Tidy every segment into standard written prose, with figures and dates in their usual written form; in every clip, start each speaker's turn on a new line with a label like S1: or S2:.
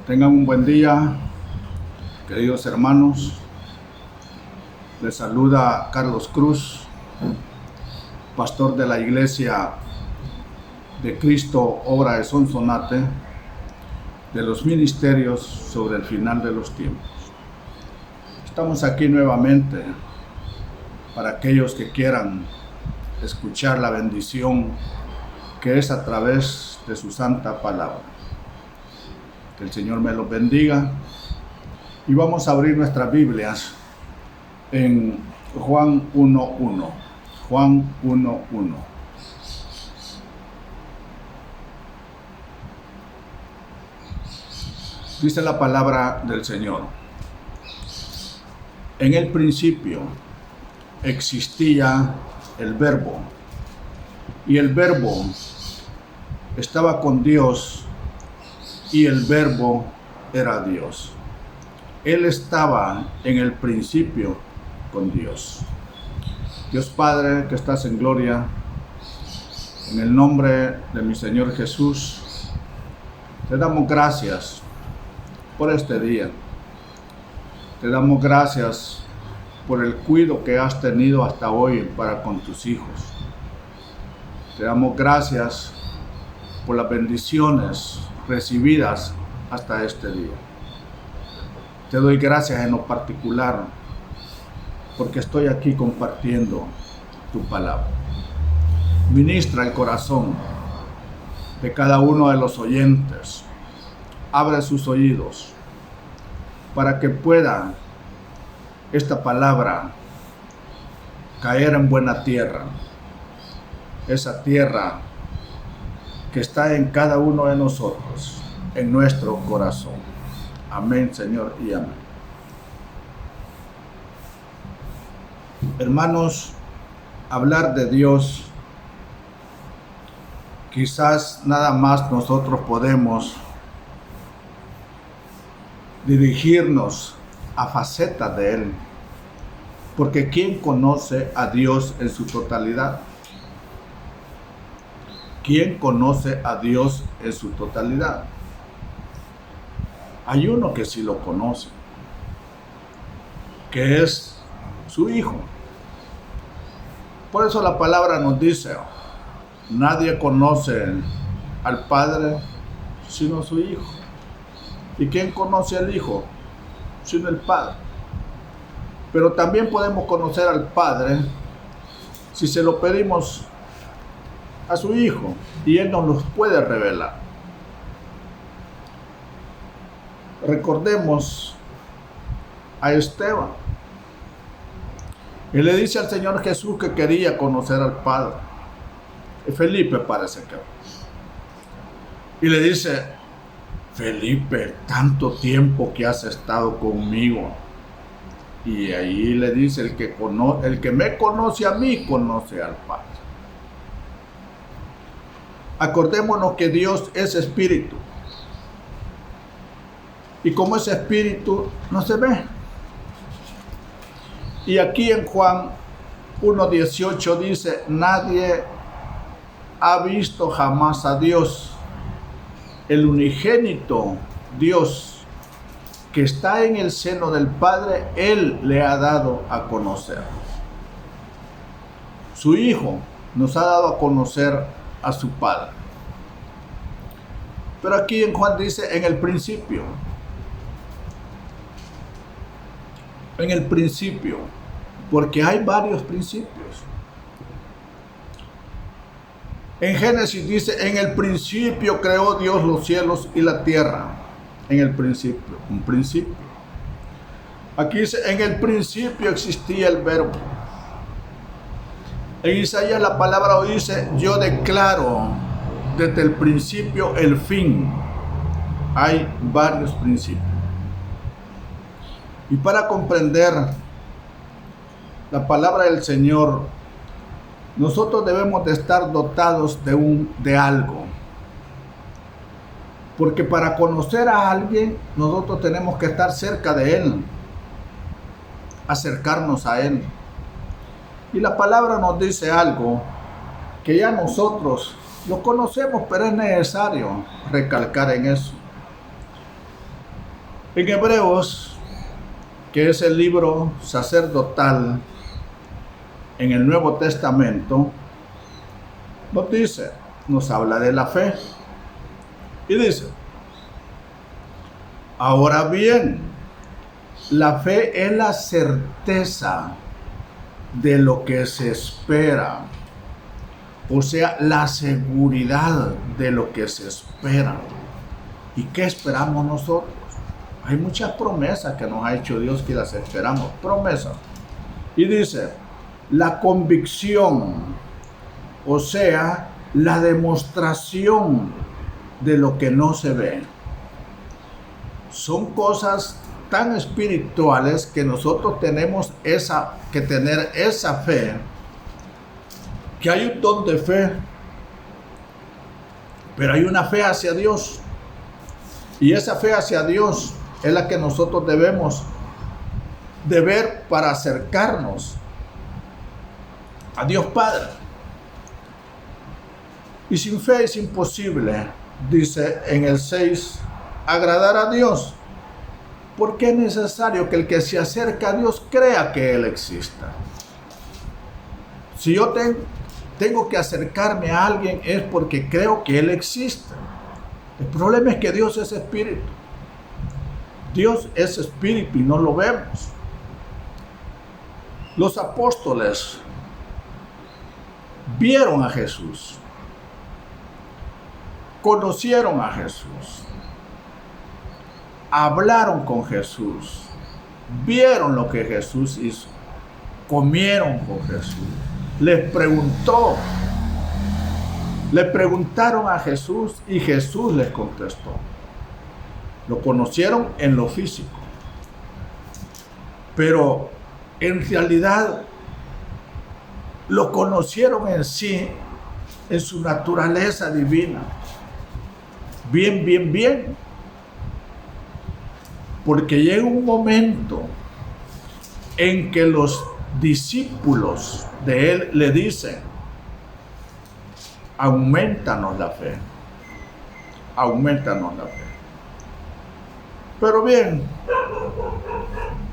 S1: Tengan un buen día, queridos hermanos. Les saluda Carlos Cruz, pastor de la Iglesia de Cristo, Obra de Sonsonate, de los ministerios sobre el final de los tiempos. Estamos aquí nuevamente para aquellos que quieran escuchar la bendición que es a través de su santa palabra. Que el Señor me los bendiga. Y vamos a abrir nuestras Biblias en Juan 1:1. Juan 1:1. Dice la palabra del Señor: en el principio existía el Verbo, y el Verbo estaba con Dios, y el Verbo era Dios. Él estaba en el principio con Dios. Dios Padre, que estás en gloria, en el nombre de mi Señor Jesús, te damos gracias por este día. Te damos gracias por el cuidado que has tenido hasta hoy para con tus hijos. Te damos gracias por las bendiciones recibidas hasta este día. Te doy gracias en lo particular porque estoy aquí compartiendo tu palabra. Ministra el corazón de cada uno de los oyentes. Abre sus oídos para que pueda esta palabra caer en buena tierra. Esa tierra que está en cada uno de nosotros, en nuestro corazón. Amén, Señor, y amén. Hermanos, hablar de Dios, quizás nada más nosotros podemos dirigirnos a facetas de Él, porque ¿quién conoce a Dios en su totalidad? ¿Quién conoce a Dios en su totalidad? Hay uno que sí lo conoce, que es su Hijo. Por eso la palabra nos dice: nadie conoce al Padre sino su Hijo. ¿Y quién conoce al Hijo sino el Padre? Pero también podemos conocer al Padre si se lo pedimos a su Hijo, y Él nos los puede revelar. Recordemos a Esteban. Él le dice al Señor Jesús que quería conocer al Padre. Y Felipe parece que. Y le dice: Felipe, tanto tiempo que has estado conmigo. Y ahí le dice: el que me conoce a mí, conoce al Padre. Acordémonos que Dios es espíritu. Y como es espíritu, no se ve. Y aquí en Juan 1:18 dice: nadie ha visto jamás a Dios. El unigénito Dios que está en el seno del Padre, Él le ha dado a conocer. Su Hijo nos ha dado a conocer a su Padre. Pero aquí en Juan dice: en el principio. En el principio, porque hay varios principios. En Génesis dice: en el principio creó Dios los cielos y la tierra. En el principio, un principio. Aquí dice: en el principio existía el Verbo. En Isaías la palabra dice: yo declaro desde el principio el fin. Hay varios principios. Y para comprender la palabra del Señor, nosotros debemos de estar dotados de algo. Porque para conocer a alguien, nosotros tenemos que estar cerca de Él, acercarnos a Él. Y la palabra nos dice algo que ya nosotros lo conocemos, pero es necesario recalcar en eso. En Hebreos, que es el libro sacerdotal en el Nuevo Testamento, nos habla de la fe. Y dice, ahora bien, la fe es la certeza de lo que se espera. O sea, la seguridad de lo que se espera. ¿Y qué esperamos nosotros? Hay muchas promesas que nos ha hecho Dios que las esperamos. Promesas. Y dice, la convicción, o sea, la demostración de lo que no se ve. Son cosas tan espirituales que nosotros tenemos que tener esa fe, que hay un don de fe, pero hay una fe hacia Dios. Y esa fe hacia Dios es la que nosotros debemos de ver para acercarnos a Dios Padre. Y sin fe es imposible, dice en el 6, agradar a Dios. Porque es necesario que el que se acerca a Dios crea que Él exista. Si yo tengo que acercarme a alguien es porque creo que Él existe. El problema es que Dios es espíritu. Dios es espíritu y no lo vemos. Los apóstoles vieron a Jesús, conocieron a Jesús, hablaron con Jesús, vieron lo que Jesús hizo, comieron con Jesús, le preguntaron a Jesús y Jesús les contestó. Lo conocieron en lo físico, pero en realidad lo conocieron en sí, en su naturaleza divina. Bien. Porque llega un momento en que los discípulos de Él le dicen, aumentanos la fe.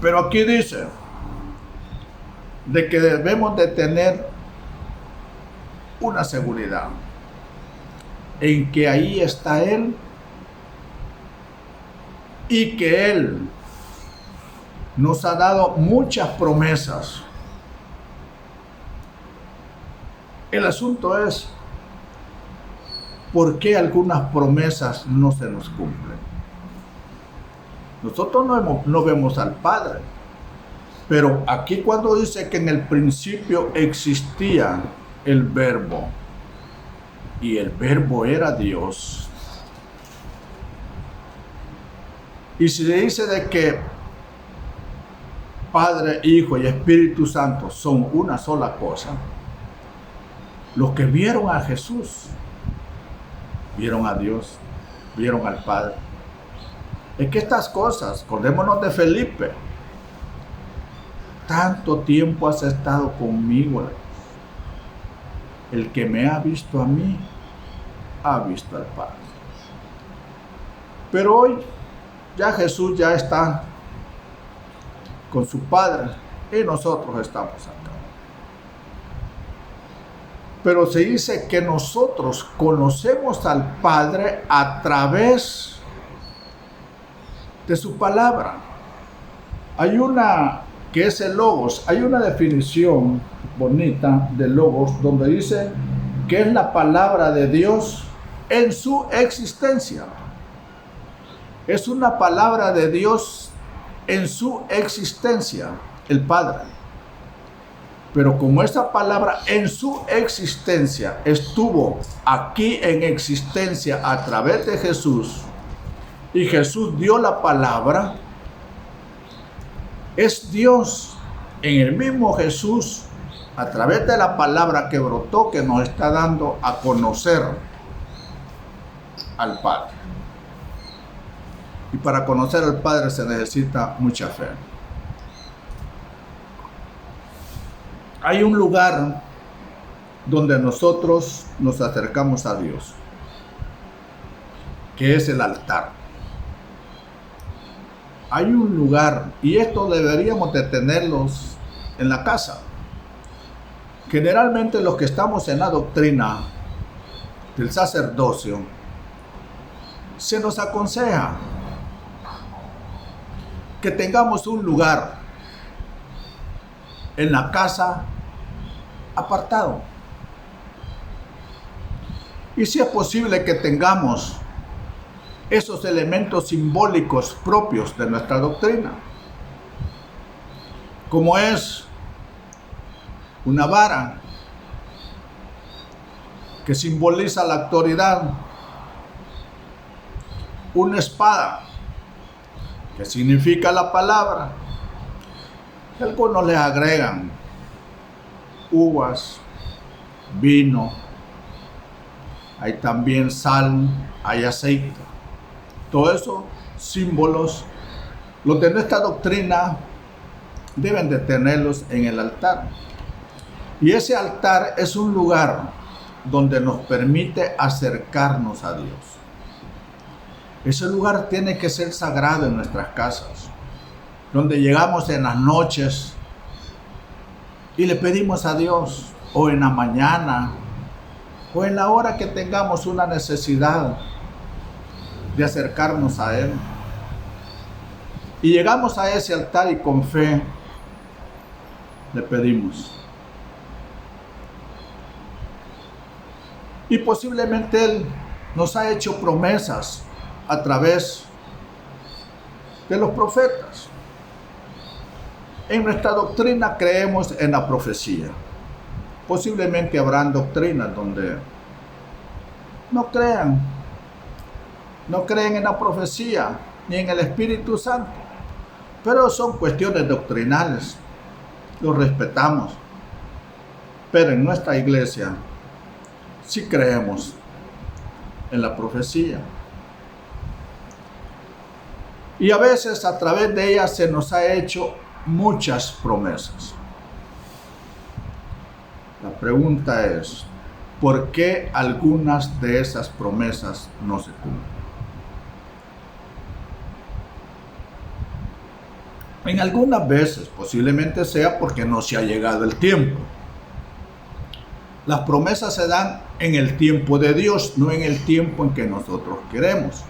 S1: Pero aquí dice de que debemos de tener una seguridad en que ahí está Él y que Él nos ha dado muchas promesas. El asunto es por qué algunas promesas no se nos cumplen. Nosotros no vemos al Padre, pero aquí cuando dice que en el principio existía el Verbo y el Verbo era Dios, y si se dice de que Padre, Hijo y Espíritu Santo son una sola cosa, los que vieron a Jesús vieron a Dios, vieron al Padre. Es que estas cosas, acordémonos de Felipe, tanto tiempo has estado conmigo, el que me ha visto a mí, ha visto al Padre. Pero hoy ya Jesús ya está con su Padre y nosotros estamos acá. Pero se dice que nosotros conocemos al Padre a través de su palabra. Hay una que es el Logos. Hay una definición bonita de Logos donde dice que es la palabra de Dios en su existencia. Es una palabra de Dios en su existencia, el Padre. Pero como esa palabra en su existencia estuvo aquí en existencia a través de Jesús, y Jesús dio la palabra, es Dios en el mismo Jesús, a través de la palabra que brotó, que nos está dando a conocer al Padre. Y para conocer al Padre se necesita mucha fe. Hay un lugar donde nosotros nos acercamos a Dios, que es el altar. hay un lugar, y esto deberíamos de tenerlos en la casa. Generalmente los que estamos en la doctrina del sacerdocio, se nos aconseja que tengamos un lugar en la casa apartado. Y si es posible que tengamos esos elementos simbólicos propios de nuestra doctrina, como es una vara que simboliza la autoridad, una espada que significa la palabra. Algunos le agregan uvas, vino, hay también sal, hay aceite. Todo eso, símbolos, los de nuestra doctrina deben de tenerlos en el altar. Y ese altar es un lugar donde nos permite acercarnos a Dios. Ese lugar tiene que ser sagrado en nuestras casas, donde llegamos en las noches y le pedimos a Dios, o en la mañana, o en la hora que tengamos una necesidad de acercarnos a Él. Y llegamos a ese altar y con fe le pedimos. Y posiblemente Él nos ha hecho promesas a través de los profetas. En nuestra doctrina creemos en la profecía. Posiblemente habrán doctrinas donde no creen en la profecía ni en el Espíritu Santo, pero son cuestiones doctrinales, lo respetamos. Pero en nuestra iglesia sí creemos en la profecía. Y a veces a través de ella se nos ha hecho muchas promesas. La pregunta es, ¿por qué algunas de esas promesas no se cumplen? En algunas veces posiblemente sea porque no se ha llegado el tiempo. Las promesas se dan en el tiempo de Dios, no en el tiempo en que nosotros queremos.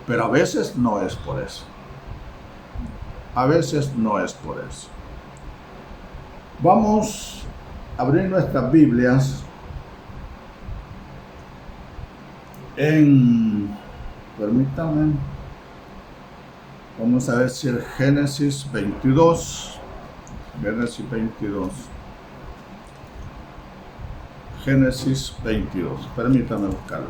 S1: Pero a veces no es por eso. A veces no es por eso. Vamos a abrir nuestras Biblias permítanme, vamos a decir Génesis 22. Génesis 22. Génesis 22. Permítanme buscarlo.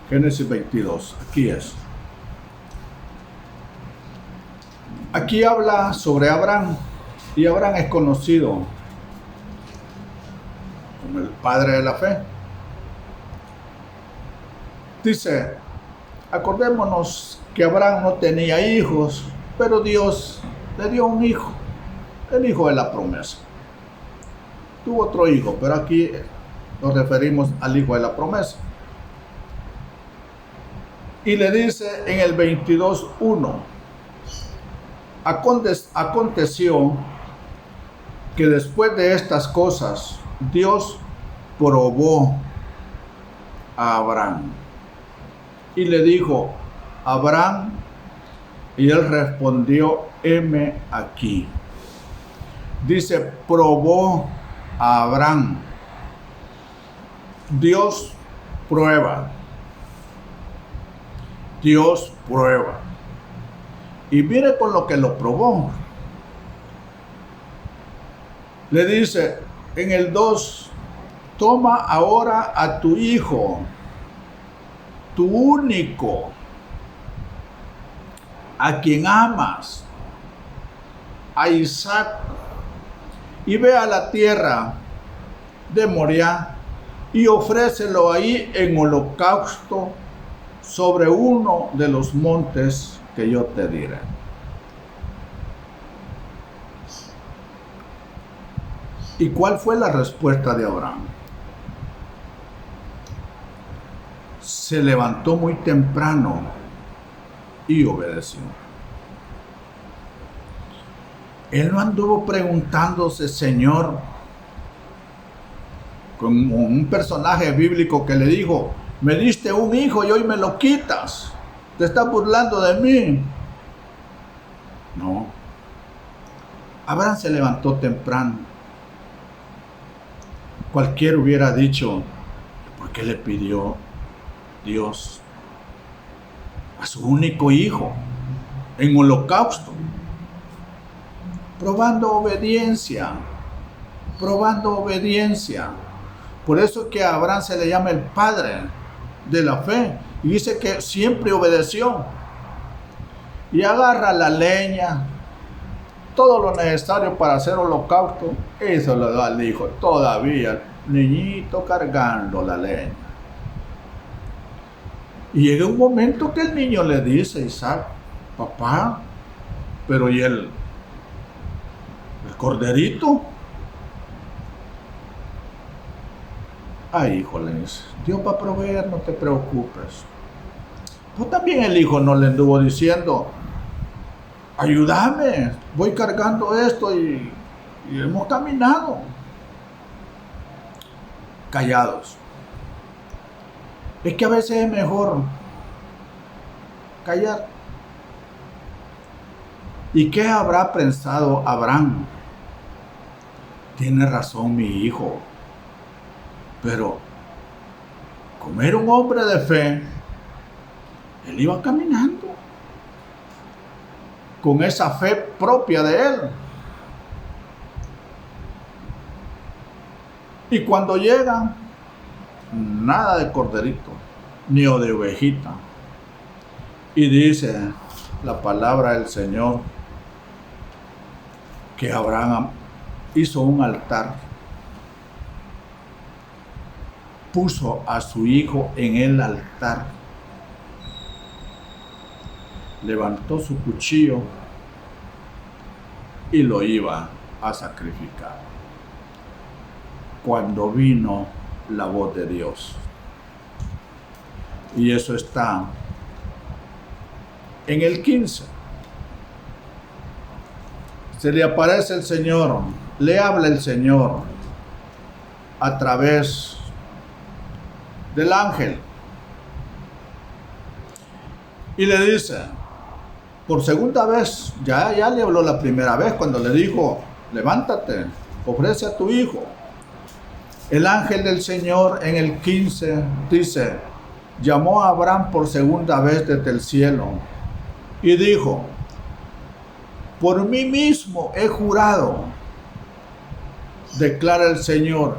S1: Génesis 22. Aquí es. Aquí habla sobre Abraham. Y Abraham es conocido como el padre de la fe. Dice, acordémonos que Abraham no tenía hijos, pero Dios le dio un hijo, el hijo de la promesa. Tuvo otro hijo, pero aquí nos referimos al hijo de la promesa. Y le dice en el 22:1, aconteció que después de estas cosas, Dios probó a Abraham y le dijo, Abraham, y él respondió, heme aquí. Dice, probó a Abraham. Dios prueba. Dios prueba. Y mire con lo que lo probó. Le dice en el 2, toma ahora a tu hijo, tu único, a quien amas, a Isaac, y ve a la tierra de Moriah y ofrécelo ahí en holocausto sobre uno de los montes que yo te diré. ¿Y cuál fue la respuesta de Abraham? Se levantó muy temprano y obedeció. Él no anduvo preguntándose, Señor, como un personaje bíblico que le dijo, me diste un hijo y hoy me lo quitas, te estás burlando de mí. No. Abraham se levantó temprano. Cualquiera hubiera dicho, ¿por qué le pidió Dios a su único hijo en holocausto? Probando obediencia. Por eso que a Abraham se le llama el padre de la fe. Y dice que siempre obedeció. Y agarra la leña, todo lo necesario para hacer holocausto. Eso lo da al hijo. Todavía, niñito cargando la leña. Y llega un momento que el niño le dice a Isaac, papá, pero ¿y el corderito? Ay, hijo, le dice, Dios va a proveer, no te preocupes. Pues también el hijo no le anduvo diciendo, ayúdame, voy cargando esto y hemos caminado. Callados. Es que a veces es mejor callar. ¿Y qué habrá pensado Abraham? Tiene razón mi hijo, pero como era un hombre de fe, él iba caminando con esa fe propia de él. Y cuando llegan, nada de corderito, ni de ovejita. Y dice la palabra del Señor que Abraham hizo un altar, puso a su hijo en el altar, levantó su cuchillo y lo iba a sacrificar. Cuando vino la voz de Dios. Y eso está en el 15. Se le aparece el Señor, le habla el Señor a través del ángel. Y le dice, por segunda vez, ya le habló la primera vez cuando le dijo, levántate, ofrece a tu hijo. El ángel del Señor en el 15 dice, llamó a Abraham por segunda vez desde el cielo y dijo, por mí mismo he jurado, declara el Señor,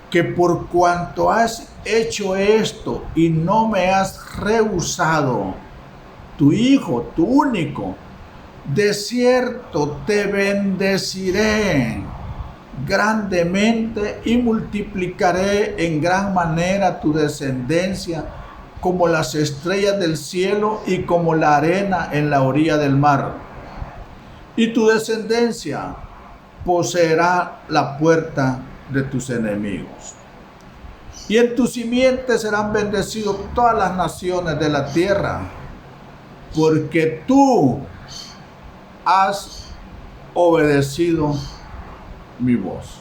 S1: que por cuanto has hecho esto y no me has rehusado tu hijo, tu único, de cierto te bendeciré grandemente y multiplicaré en gran manera tu descendencia como las estrellas del cielo y como la arena en la orilla del mar. Y tu descendencia poseerá la puerta de tus enemigos. Y en tu simiente serán bendecidos todas las naciones de la tierra, porque tú has obedecido mi voz.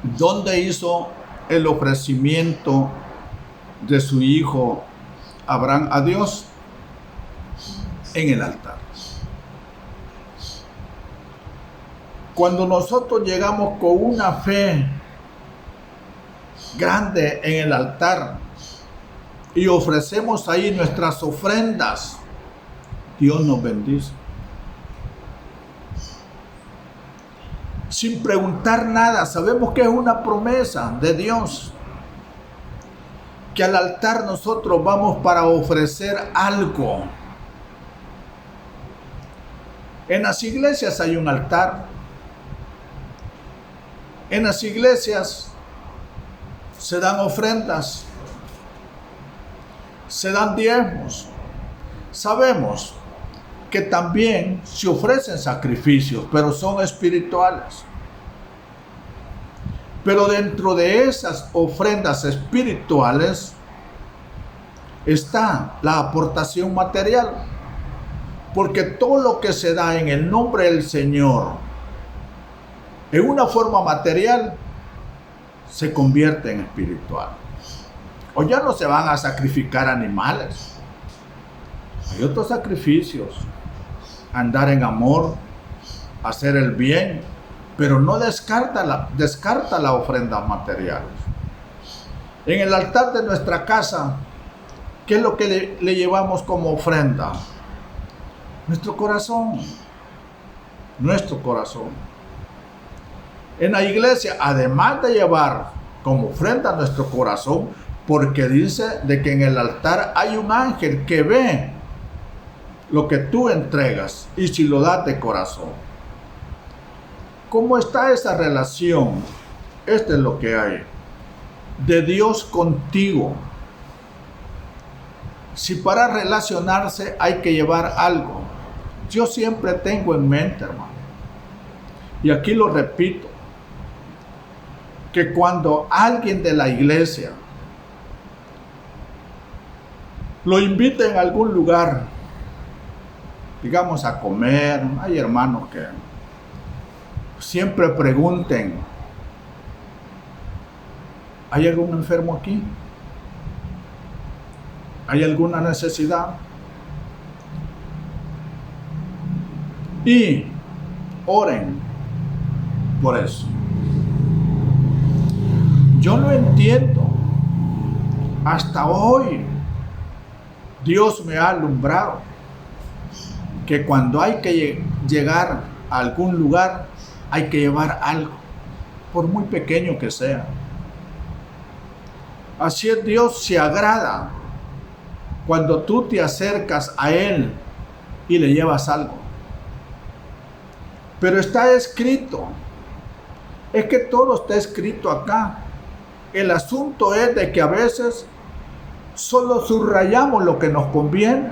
S1: ¿Dónde hizo el ofrecimiento de su hijo Abraham a Dios? En el altar. Cuando nosotros llegamos con una fe grande en el altar y ofrecemos ahí nuestras ofrendas, Dios nos bendice. Sin preguntar nada, sabemos que es una promesa de Dios, que al altar nosotros vamos para ofrecer algo. En las iglesias hay un altar. En las iglesias se dan ofrendas, se dan diezmos. Sabemos que también se ofrecen sacrificios, pero son espirituales. Pero dentro de esas ofrendas espirituales está la aportación material. Porque todo lo que se da en el nombre del Señor, en una forma material, se convierte en espiritual. O ya no se van a sacrificar animales. Hay otros sacrificios. Andar en amor, hacer el bien, pero no descarta la ofrenda material. En el altar de nuestra casa, ¿qué es lo que le llevamos como ofrenda? Nuestro corazón. Nuestro corazón. En la iglesia, además de llevar como ofrenda nuestro corazón, porque dice de que en el altar hay un ángel que ve lo que tú entregas y si lo das de corazón. ¿Cómo está esa relación? Esto es lo que hay. De Dios contigo. Si para relacionarse hay que llevar algo, yo siempre tengo en mente, hermano, y aquí lo repito, que cuando alguien de la iglesia lo invita en algún lugar, digamos a comer, hay hermanos que siempre pregunten, ¿hay algún enfermo aquí? ¿Hay alguna necesidad? Y oren por eso. Yo no entiendo. Hasta hoy Dios me ha alumbrado que cuando hay que llegar a algún lugar hay que llevar algo, por muy pequeño que sea. Así es, Dios se agrada cuando tú te acercas a Él y le llevas algo. Pero está escrito, es que todo está escrito acá. El asunto es de que a veces solo subrayamos lo que nos conviene.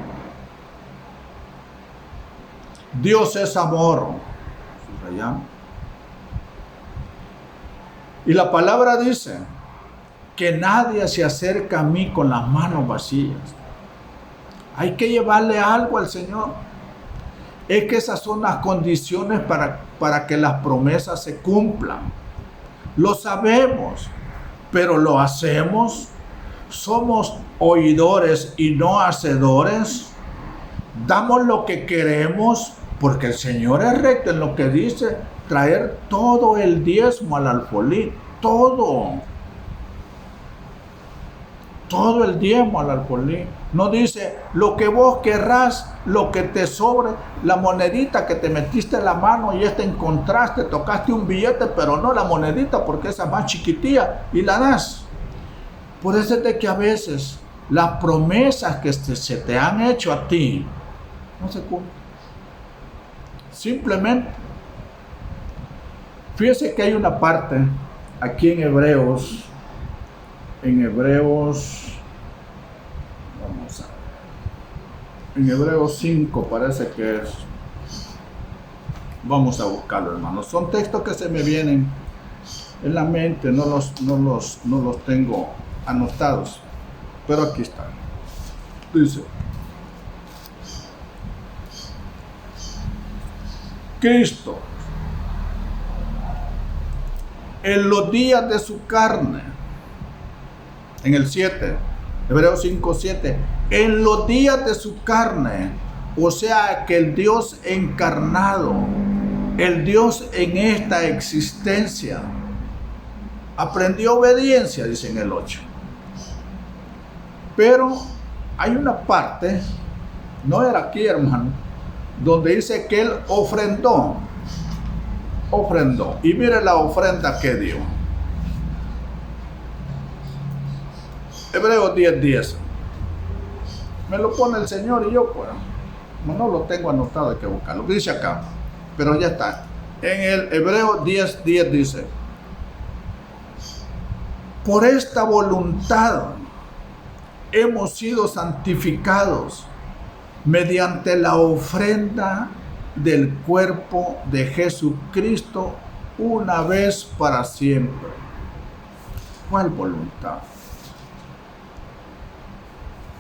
S1: Dios es amor. Subrayamos. Y la palabra dice que nadie se acerca a mí con las manos vacías. Hay que llevarle algo al Señor. Es que esas son las condiciones para que las promesas se cumplan. Lo sabemos, pero lo hacemos. Somos oidores y no hacedores. Damos lo que queremos, porque el Señor es recto en lo que dice, traer todo el diezmo al alfolí, todo el diezmo al alfolí. No dice lo que vos querrás, lo que te sobre, la monedita que te metiste en la mano y encontraste, tocaste un billete, pero no la monedita porque esa es más chiquitilla y la das. Por eso es de que a veces las promesas que se te han hecho a ti no se cumplen. Simplemente, fíjese que hay una parte aquí en Hebreos, vamos a ver, en Hebreos 5 parece que es, vamos a buscarlo, hermanos. Son textos que se me vienen en la mente, no los tengo anotados, pero aquí están. Dice: Cristo, en los días de su carne, en el 7, Hebreos 5, 7, en los días de su carne, o sea que el Dios encarnado, el Dios en esta existencia, aprendió obediencia, dice en el 8. Pero hay una parte, no era aquí, hermano, donde dice que él ofrendó. Y mire la ofrenda que dio. Hebreos 10:10. Me lo pone el Señor y yo, pues, no lo tengo anotado, hay que buscarlo. Dice acá, pero ya está. En el Hebreos 10:10 dice: por esta voluntad hemos sido santificados mediante la ofrenda del cuerpo de Jesucristo una vez para siempre. ¿Cuál voluntad?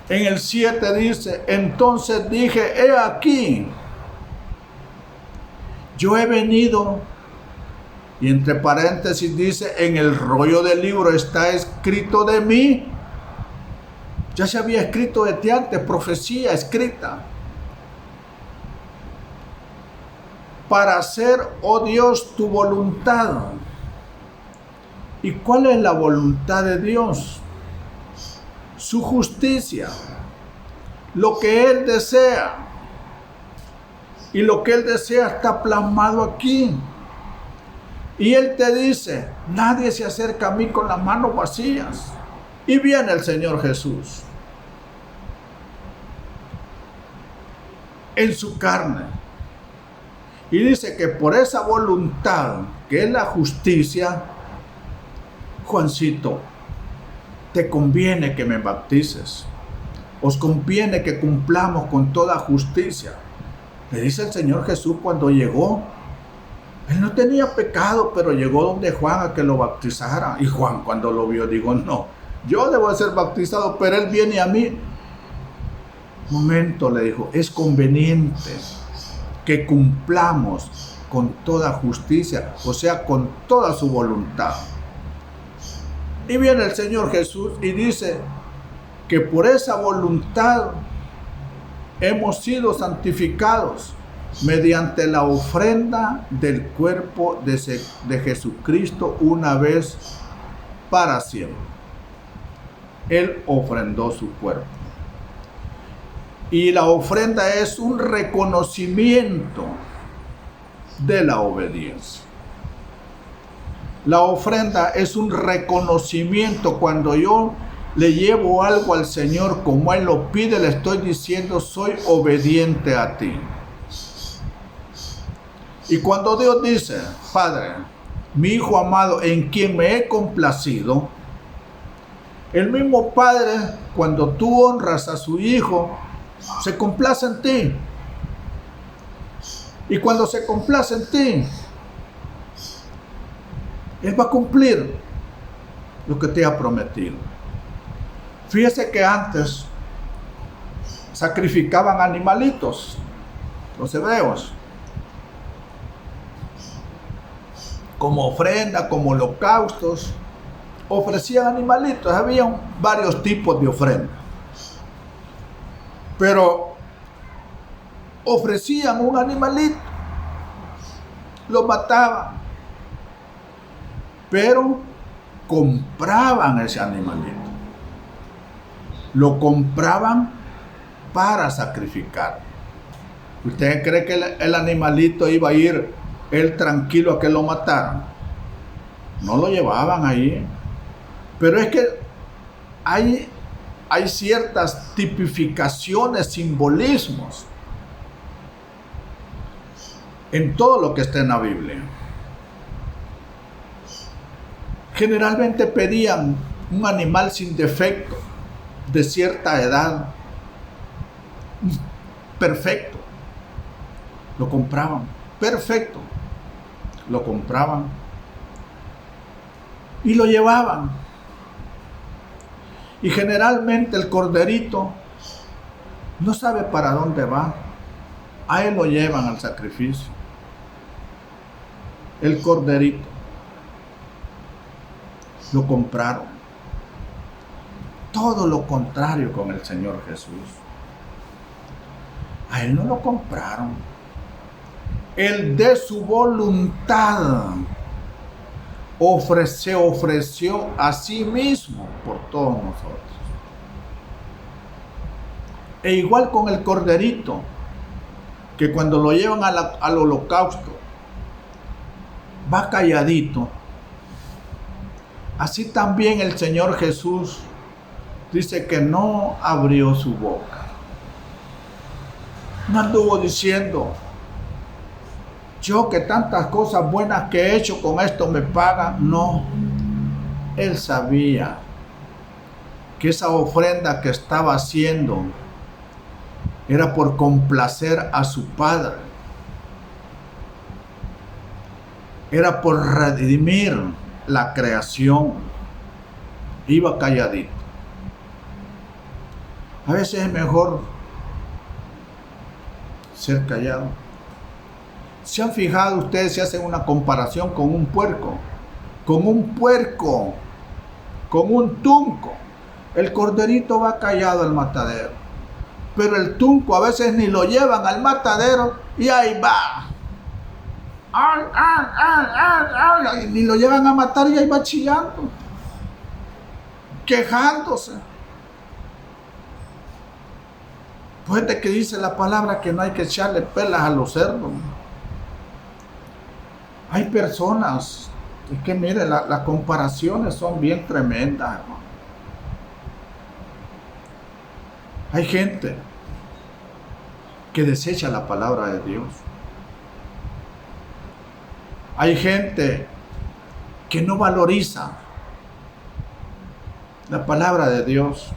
S1: En el 7 dice, entonces dije, he aquí, yo he venido, y entre paréntesis dice, en el rollo del libro está escrito de mí. Ya se había escrito desde antes, profecía escrita. Para hacer, oh Dios, tu voluntad. ¿Y cuál es la voluntad de Dios? Su justicia, lo que Él desea. Y lo que Él desea está plasmado aquí. Y Él te dice, nadie se acerca a mí con las manos vacías. Y viene el Señor Jesús en su carne. Y dice que por esa voluntad, que es la justicia, Juancito, te conviene que me bautices. Os conviene que cumplamos con toda justicia. Le dice el Señor Jesús cuando llegó. Él no tenía pecado, pero llegó donde Juan a que lo bautizara. Y Juan cuando lo vio dijo, no, yo debo ser bautizado, pero él viene a mí. Momento, le dijo, es conveniente que cumplamos con toda justicia, o sea, con toda su voluntad. Y viene el Señor Jesús y dice que por esa voluntad hemos sido santificados mediante la ofrenda del cuerpo de Jesucristo una vez para siempre. Él ofrendó su cuerpo. Y la ofrenda es un reconocimiento de la obediencia. La ofrenda es un reconocimiento. Cuando yo le llevo algo al Señor como Él lo pide, le estoy diciendo, soy obediente a ti. Y cuando Dios dice, Padre, mi Hijo amado en quien me he complacido, el mismo Padre, cuando tú honras a su Hijo, se complace en ti. Y cuando se complace en ti, Él va a cumplir lo que te ha prometido. Fíjese que antes sacrificaban animalitos, los hebreos, como ofrenda, como holocaustos, ofrecían animalitos. Había varios tipos de ofrenda, pero ofrecían un animalito, lo mataban, pero compraban ese animalito, lo compraban para sacrificar. ¿Usted cree que el animalito iba a ir él tranquilo a que lo mataran? No lo llevaban ahí. Pero es que hay ciertas tipificaciones, simbolismos en todo lo que está en la Biblia. Generalmente pedían un animal sin defecto, de cierta edad, perfecto. Lo compraban, perfecto. Lo compraban y lo llevaban. Y generalmente el corderito no sabe para dónde va. A él lo llevan al sacrificio. El corderito lo compraron. Todo lo contrario con el Señor Jesús. A Él no lo compraron. Él de su voluntad se ofreció a sí mismo por todos nosotros. E igual con el corderito, que cuando lo llevan al holocausto, va calladito. Así también el Señor Jesús dice que no abrió su boca. No anduvo diciendo, yo que tantas cosas buenas que he hecho con esto me pagan. No, Él sabía que esa ofrenda que estaba haciendo era por complacer a su Padre. Era por redimir la creación. Iba calladito. A veces es mejor ser callado. ¿Se han fijado ustedes si hacen una comparación con un puerco? Con un puerco, con un tunco. El corderito va callado al matadero, pero el tunco a veces ni lo llevan al matadero y ahí va. ¡Ay, ay, ay, ay, ay! Ni lo llevan a matar y ahí va chillando, quejándose. Pues de que dice la palabra que no hay que echarle pelas a los cerdos. Hay personas, es que mire, las comparaciones son bien tremendas, hermano. Hay gente que desecha la palabra de Dios. Hay gente que no valoriza la palabra de Dios.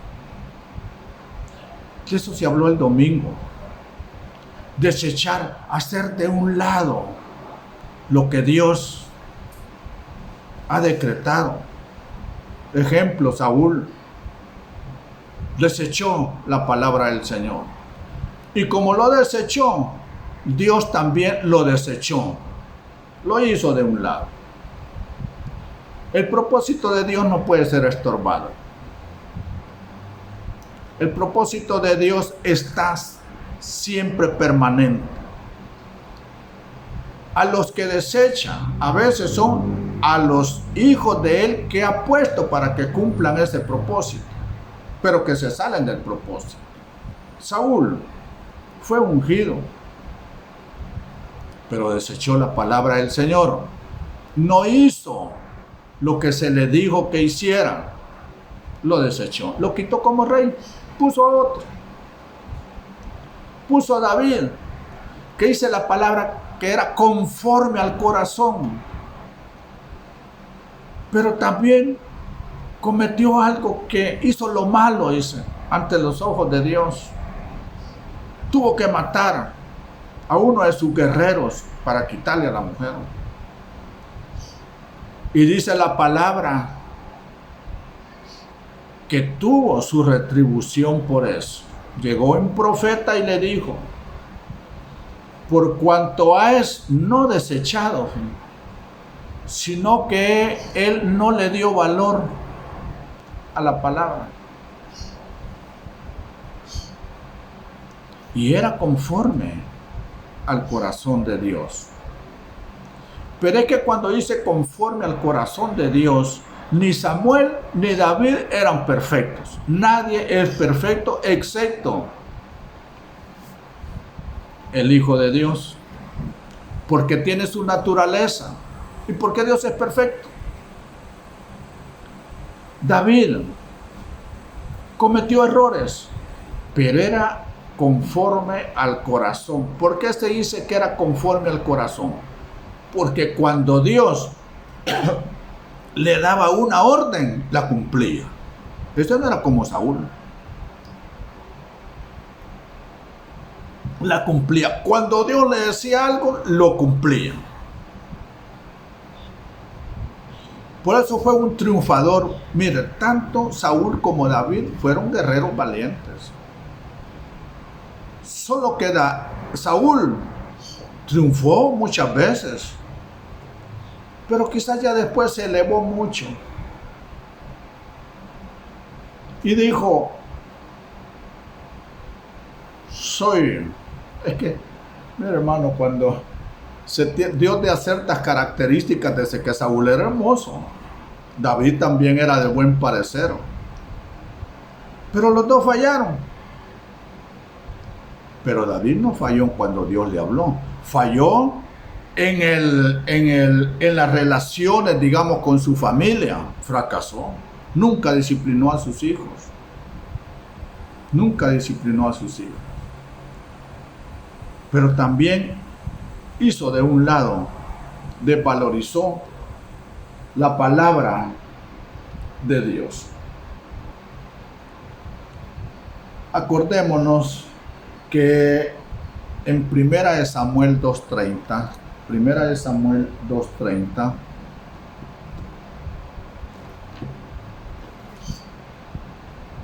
S1: De eso se habló el domingo. Desechar, hacer de un lado lo que Dios ha decretado. Ejemplo, Saúl desechó la palabra del Señor. Y como lo desechó, Dios también lo desechó. Lo hizo de un lado. El propósito de Dios no puede ser estorbado. El propósito de Dios está siempre permanente. A los que desechan, a veces son a los hijos de Él que ha puesto para que cumplan ese propósito, pero que se salen del propósito. Saúl fue ungido, pero desechó la palabra del Señor. No hizo lo que se le dijo que hiciera. Lo desechó. Lo quitó como rey. Puso a otro. Puso a David, que dice la palabra que era conforme al corazón. Pero también cometió algo, que hizo lo malo, dice, ante los ojos de Dios. Tuvo que matar a uno de sus guerreros para quitarle a la mujer. Y dice la palabra que tuvo su retribución por eso. Llegó un profeta y le dijo: por cuanto has no desechado, sino que él no le dio valor a la palabra. Y era conforme al corazón de Dios. Pero es que cuando dice conforme al corazón de Dios, ni Samuel ni David eran perfectos. Nadie es perfecto excepto el Hijo de Dios, porque tiene su naturaleza. ¿Y por qué Dios es perfecto? David cometió errores, pero era conforme al corazón. ¿Por qué se dice que era conforme al corazón? Porque cuando Dios le daba una orden, la cumplía. Eso no era como Saúl. La cumplía. Cuando Dios le decía algo, lo cumplía. Por eso fue un triunfador. Mire, tanto Saúl como David fueron guerreros valientes. Solo que Saúl triunfó muchas veces, pero quizás ya después se elevó mucho y dijo: es que, mi hermano, cuando Dios de ciertas características, desde que Saúl era hermoso, David también era de buen parecer, pero los dos fallaron. Pero David no falló cuando Dios le habló, falló en las relaciones, digamos, con su familia. Fracasó. Nunca disciplinó a sus hijos. Nunca disciplinó a sus hijos. Pero también hizo de un lado, desvalorizó la palabra de Dios. Acordémonos que en Primera de Samuel 2:30, Primera de Samuel 2:30,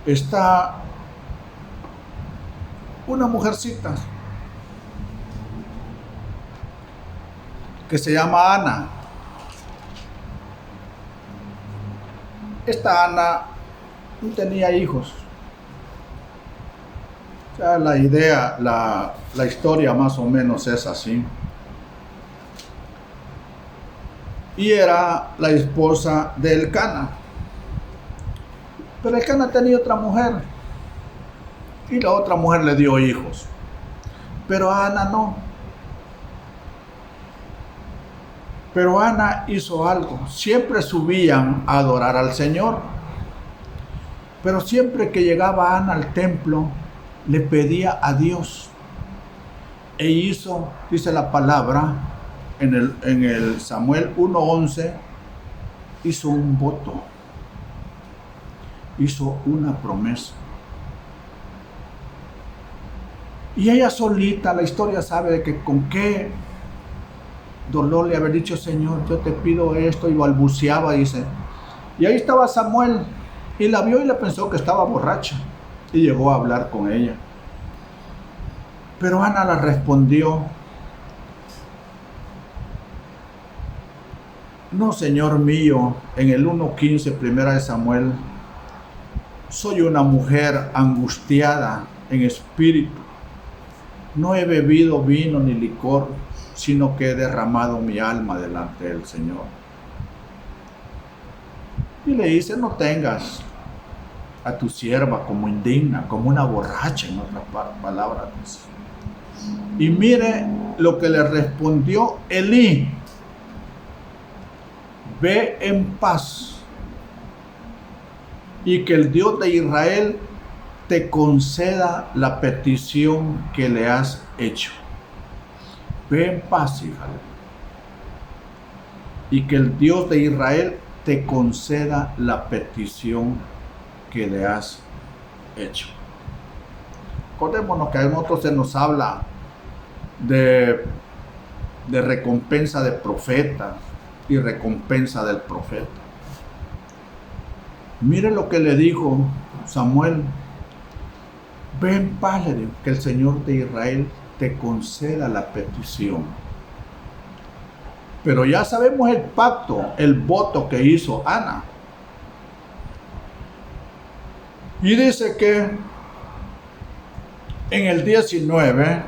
S1: está una mujercita que se llama Ana. Esta Ana no tenía hijos. O sea, la idea, la historia más o menos es así. Y era la esposa de Elcana. Pero Elcana tenía otra mujer. Y la otra mujer le dio hijos. Pero Ana no. Pero Ana hizo algo. Siempre subían a adorar al Señor. Pero siempre que llegaba Ana al templo, le pedía a Dios. E hizo, dice la palabra, en el Samuel 1:11, hizo un voto. Hizo una promesa. Y ella solita, la historia sabe de que con qué dolor le había dicho: Señor, yo te pido esto, y balbuceaba, dice. Y ahí estaba Samuel, y la vio y le pensó que estaba borracha, y llegó a hablar con ella. Pero Ana le respondió: no, Señor mío, en el 1:15, primera de Samuel, soy una mujer angustiada en espíritu. No he bebido vino ni licor, sino que he derramado mi alma delante del Señor. Y le dice: no tengas a tu sierva como indigna, como una borracha, en otras palabras. Y mire lo que le respondió Elí: ve en paz, y que el Dios de Israel te conceda la petición que le has hecho. Ve en paz, hija. Y que el Dios de Israel te conceda la petición que le has hecho. Acordémonos que a nosotros se nos habla de recompensa de profeta y recompensa del profeta. Mire lo que le dijo Samuel: ve en paz, le dijo, que el Señor de Israel te conceda la petición. Pero ya sabemos el pacto, el voto que hizo Ana. Y dice que en el 19,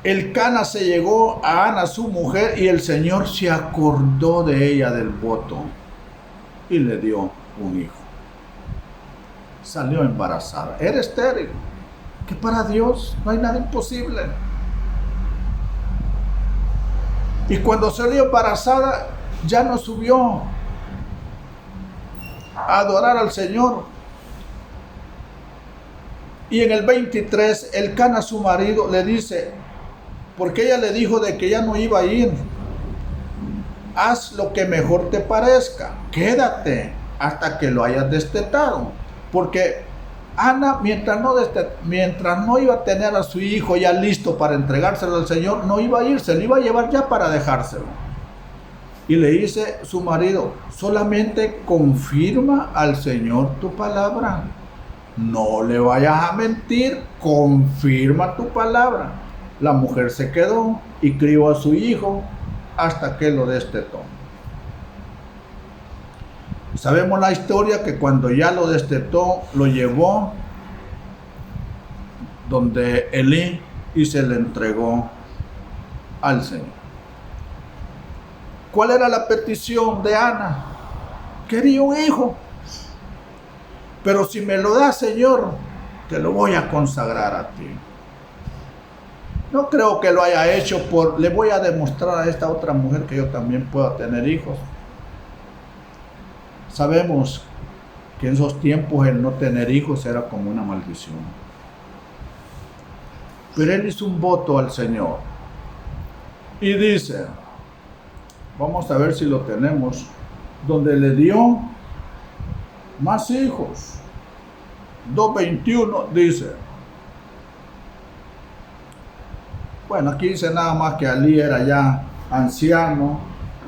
S1: Elcana se llegó a Ana, su mujer, y el Señor se acordó de ella del voto y le dio un hijo. Salió embarazada. Era estéril, que para Dios no hay nada imposible. Y cuando salió embarazada, ya no subió a adorar al Señor. Y en el 23, Elcana, su marido, le dice, porque ella le dijo de que ya no iba a ir: haz lo que mejor te parezca, quédate hasta que lo hayas destetado. Porque Ana, mientras no iba a tener a su hijo ya listo para entregárselo al Señor, no iba a ir, se lo iba a llevar ya para dejárselo. Y le dice su marido: solamente confirma al Señor tu palabra, no le vayas a mentir, confirma tu palabra. La mujer se quedó y crió a su hijo hasta que lo destetó. Sabemos la historia, que cuando ya lo destetó, lo llevó donde Elí y se le entregó al Señor. ¿Cuál era la petición de Ana? Quería un hijo. Pero si me lo das, Señor, te lo voy a consagrar a ti. No creo que lo haya hecho le voy a demostrar a esta otra mujer que yo también puedo tener hijos. Sabemos que en esos tiempos el no tener hijos era como una maldición. Pero él hizo un voto al Señor. Y dice, vamos a ver si lo tenemos, donde le dio más hijos. 2:21 dice. Bueno, aquí dice nada más que Elí era ya anciano,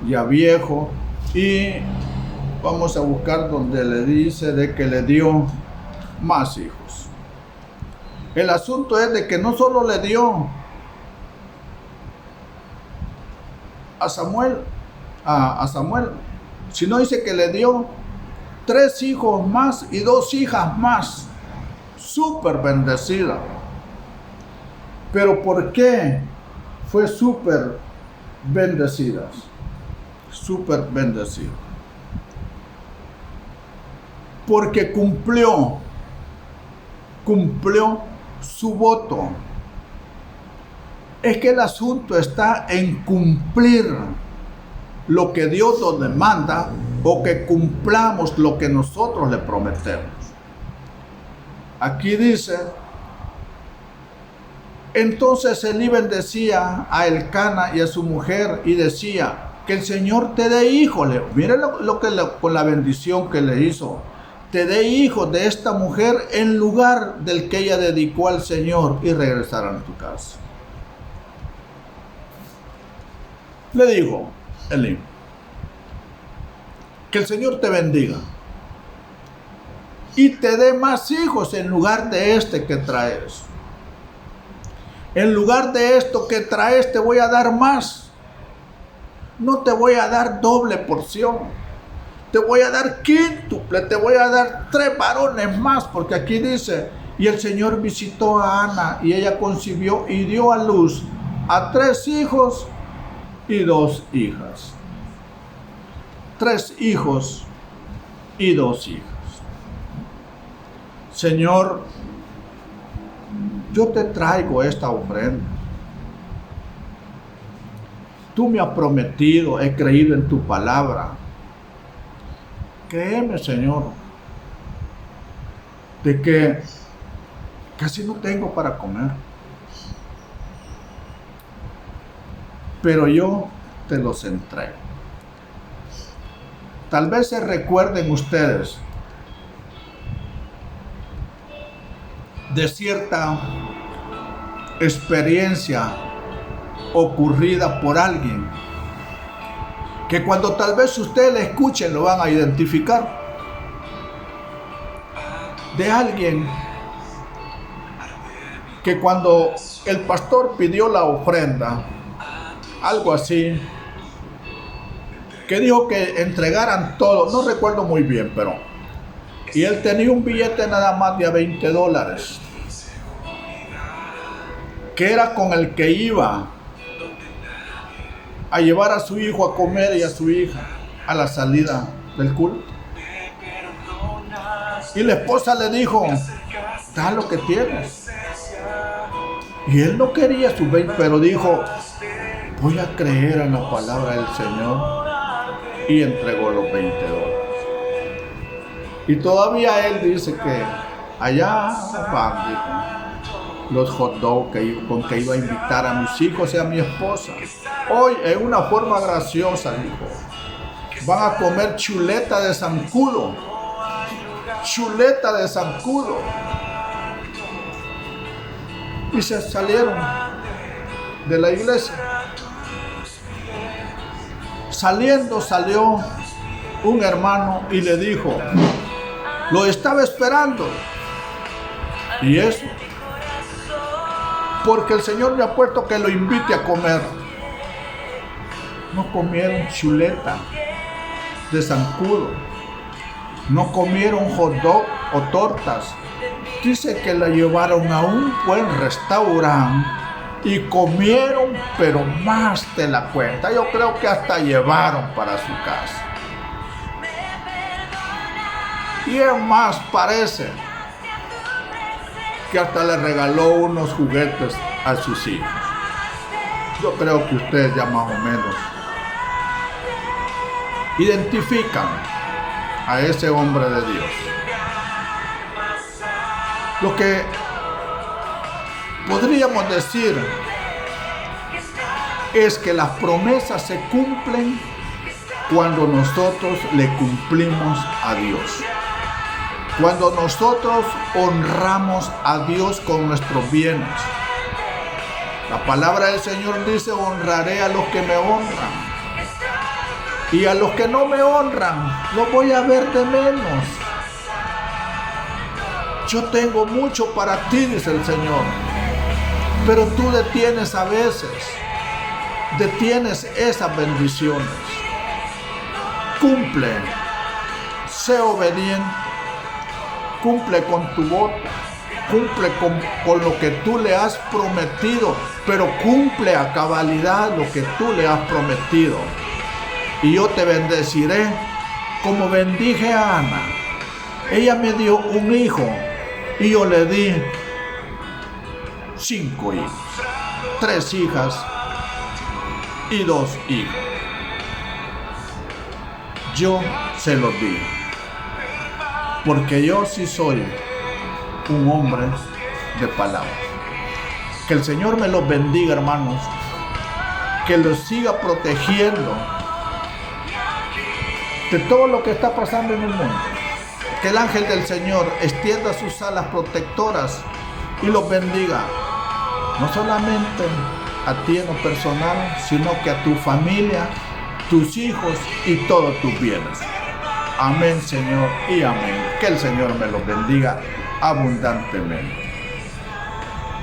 S1: ya viejo, y vamos a buscar donde le dice de que le dio más hijos. El asunto es de que no solo le dio a Samuel, sino dice que le dio 3 hijos más y 2 hijas más, súper bendecida. Pero ¿por qué fue súper bendecida? Súper bendecida. Porque cumplió su voto. Es que el asunto está en cumplir lo que Dios nos demanda o que cumplamos lo que nosotros le prometemos. Aquí dice, entonces Elí bendecía a Elcana y a su mujer y decía, que el Señor te dé hijos. Miren con la bendición que le hizo. Te dé hijos de esta mujer en lugar del que ella dedicó al Señor y regresarán a tu casa. Le dijo Elí, que el Señor te bendiga y te dé más hijos en lugar de este que traes. En lugar de esto que traes te voy a dar más. No te voy a dar doble porción. Te voy a dar quíntuple, te voy a dar 3 varones más, porque aquí dice, y el Señor visitó a Ana y ella concibió y dio a luz a 3 hijos y 2 hijas. 3 hijos y 2 hijas. Señor, yo te traigo esta ofrenda. Tú me has prometido, he creído en tu palabra. Créeme, Señor, de que casi no tengo para comer. Pero yo te los entrego. Tal vez se recuerden ustedes de cierta experiencia ocurrida por alguien que cuando tal vez ustedes le escuchen lo van a identificar. De alguien que cuando el pastor pidió la ofrenda, algo así, que dijo que entregaran todo, no recuerdo muy bien, pero y él tenía un billete nada más de $20, que era con el que iba a llevar a su hijo a comer y a su hija a la salida del culto. Y la esposa le dijo, da lo que tienes. Y él no quería su 20, pero dijo, voy a creer en la palabra del Señor. Y entregó los $20. Y todavía él dice que allá van, dijo, los hot dogs con que iba a invitar a mis hijos y a mi esposa. Hoy, en una forma graciosa, dijo, van a comer chuleta de zancudo. Chuleta de zancudo. Y se salieron de la iglesia. Salió un hermano y le dijo, lo estaba esperando. Y eso, porque el Señor me ha puesto que lo invite a comer. No comieron chuleta de zancudo, no comieron hot dog o tortas. Dice que la llevaron a un buen restaurante y comieron, pero más de la cuenta. Yo creo que hasta llevaron para su casa. Y es más, parece que hasta le regaló unos juguetes a sus hijos. Yo creo que ustedes ya más o menos identifican a ese hombre de Dios. Lo que podríamos decir es que las promesas se cumplen cuando nosotros le cumplimos a Dios. Cuando nosotros honramos a Dios con nuestros bienes. La palabra del Señor dice, honraré a los que me honran. Y a los que no me honran, los voy a ver de menos. Yo tengo mucho para ti, dice el Señor. Pero tú detienes a veces, detienes esas bendiciones. Cumple, sé obediente, cumple con tu voto, cumple con lo que tú le has prometido, pero cumple a cabalidad lo que tú le has prometido. Y yo te bendeciré como bendije a Ana. Ella me dio un hijo y yo le di 5 hijos, 3 hijas y 2 hijos. Yo se los di, porque yo sí soy un hombre de palabra. Que el Señor me los bendiga, hermanos, que los siga protegiendo de todo lo que está pasando en el mundo. Que el ángel del Señor extienda sus alas protectoras y los bendiga, no solamente a ti en lo personal, sino que a tu familia, tus hijos y todos tus bienes. Amén, Señor, y amén. Que el Señor me los bendiga abundantemente.